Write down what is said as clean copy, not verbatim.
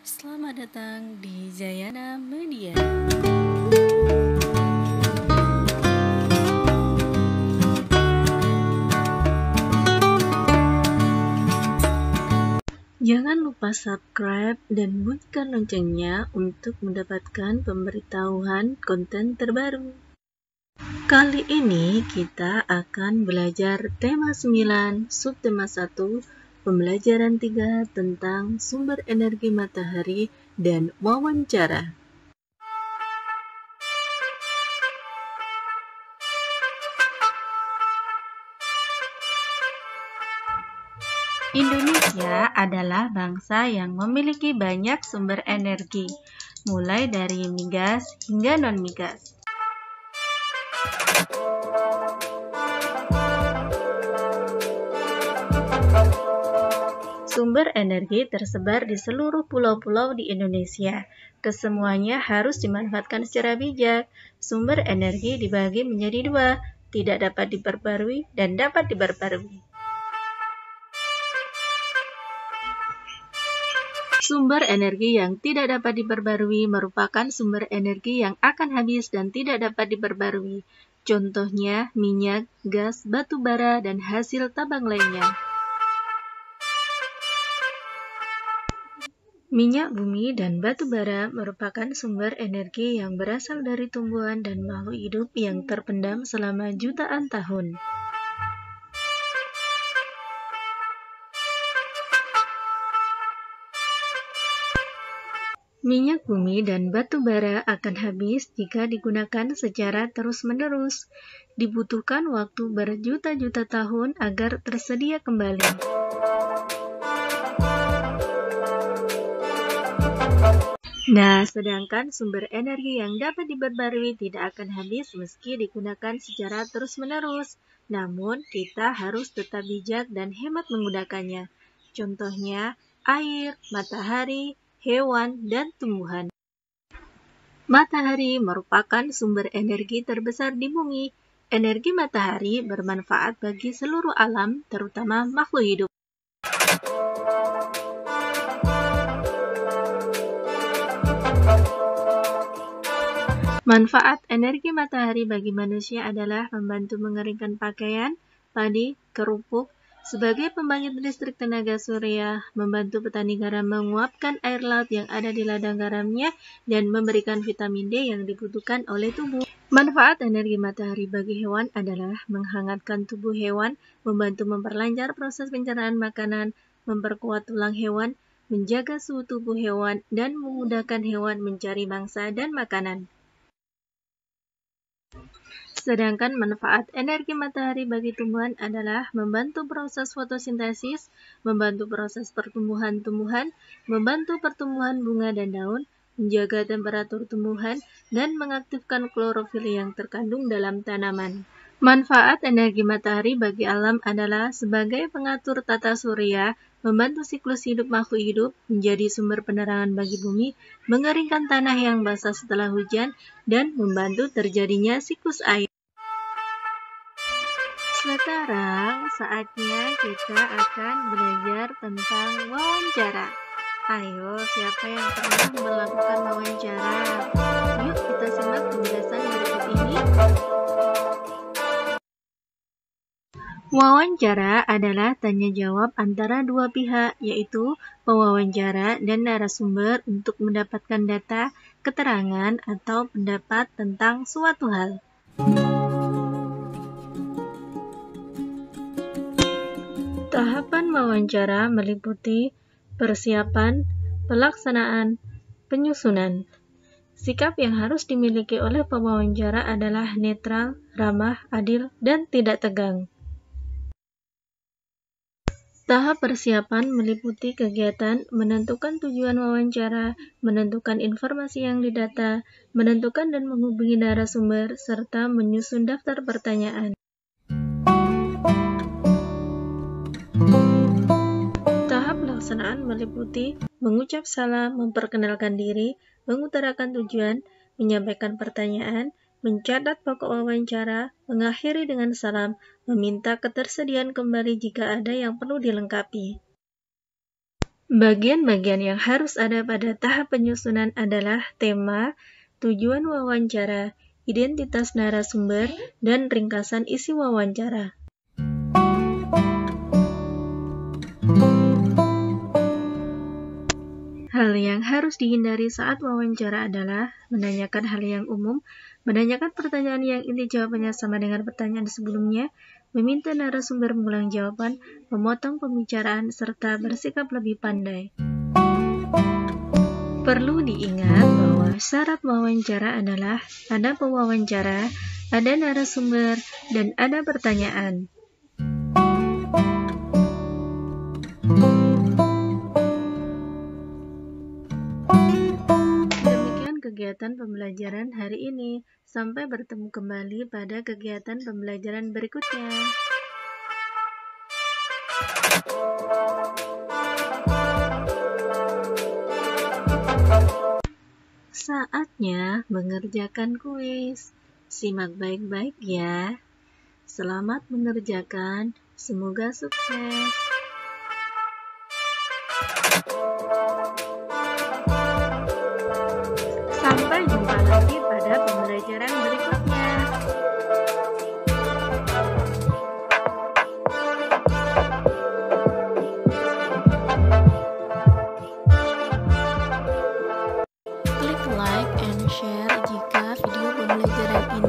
Selamat datang di Jayana Media. Jangan lupa subscribe dan bunyikan loncengnya untuk mendapatkan pemberitahuan konten terbaru. Kali ini kita akan belajar tema 9, subtema 1, pembelajaran 3 tentang sumber energi matahari dan wawancara. Indonesia adalah bangsa yang memiliki banyak sumber energi, mulai dari migas hingga non-migas. Sumber energi tersebar di seluruh pulau-pulau di Indonesia. Kesemuanya harus dimanfaatkan secara bijak. Sumber energi dibagi menjadi dua, tidak dapat diperbarui dan dapat diperbarui. Sumber energi yang tidak dapat diperbarui merupakan sumber energi yang akan habis dan tidak dapat diperbarui. Contohnya minyak, gas, batu bara, dan hasil tambang lainnya. Minyak bumi dan batu bara merupakan sumber energi yang berasal dari tumbuhan dan makhluk hidup yang terpendam selama jutaan tahun. Minyak bumi dan batu bara akan habis jika digunakan secara terus-menerus. Dibutuhkan waktu berjuta-juta tahun agar tersedia kembali. Nah, sedangkan sumber energi yang dapat diperbarui tidak akan habis meski digunakan secara terus-menerus. Namun, kita harus tetap bijak dan hemat menggunakannya. Contohnya, air, matahari, hewan, dan tumbuhan. Matahari merupakan sumber energi terbesar di bumi. Energi matahari bermanfaat bagi seluruh alam, terutama makhluk hidup. Manfaat energi matahari bagi manusia adalah membantu mengeringkan pakaian, padi, kerupuk, sebagai pembangkit listrik tenaga surya, membantu petani garam menguapkan air laut yang ada di ladang garamnya, dan memberikan vitamin D yang dibutuhkan oleh tubuh. Manfaat energi matahari bagi hewan adalah menghangatkan tubuh hewan, membantu memperlancar proses pencernaan makanan, memperkuat tulang hewan, menjaga suhu tubuh hewan, dan memudahkan hewan mencari mangsa dan makanan. Sedangkan manfaat energi matahari bagi tumbuhan adalah membantu proses fotosintesis, membantu proses pertumbuhan tumbuhan, membantu pertumbuhan bunga dan daun, menjaga temperatur tumbuhan, dan mengaktifkan klorofil yang terkandung dalam tanaman. Manfaat energi matahari bagi alam adalah sebagai pengatur tata surya, membantu siklus hidup makhluk hidup, menjadi sumber penerangan bagi bumi, mengeringkan tanah yang basah setelah hujan, dan membantu terjadinya siklus air. Sekarang saatnya kita akan belajar tentang wawancara. Ayo, siapa yang pernah melakukan wawancara? Yuk kita simak penjelasan berikut ini. Wawancara adalah tanya jawab antara dua pihak, yaitu pewawancara dan narasumber untuk mendapatkan data, keterangan, atau pendapat tentang suatu hal. Tahapan wawancara meliputi persiapan, pelaksanaan, penyusunan. Sikap yang harus dimiliki oleh pewawancara adalah netral, ramah, adil, dan tidak tegang. Tahap persiapan meliputi kegiatan menentukan tujuan wawancara, menentukan informasi yang didata, menentukan dan menghubungi narasumber, serta menyusun daftar pertanyaan. Tahap pelaksanaan meliputi mengucap salam, memperkenalkan diri, mengutarakan tujuan, menyampaikan pertanyaan, mencatat pokok wawancara, mengakhiri dengan salam, meminta ketersediaan kembali jika ada yang perlu dilengkapi. Bagian-bagian yang harus ada pada tahap penyusunan adalah tema, tujuan wawancara, identitas narasumber, dan ringkasan isi wawancara. Hal yang harus dihindari saat wawancara adalah menanyakan hal yang umum, menanyakan pertanyaan yang inti jawabannya sama dengan pertanyaan sebelumnya, meminta narasumber mengulang jawaban, memotong pembicaraan, serta bersikap lebih pandai. Perlu diingat bahwa syarat wawancara adalah ada pewawancara, ada narasumber, dan ada pertanyaan. Demikian kegiatan pembelajaran hari ini. Sampai bertemu kembali pada kegiatan pembelajaran berikutnya. Saatnya mengerjakan kuis. Simak baik-baik ya. Selamat mengerjakan, semoga sukses. Sampai jumpa lagi pada pembelajaran berikutnya. Klik like and share jika video pembelajaran ini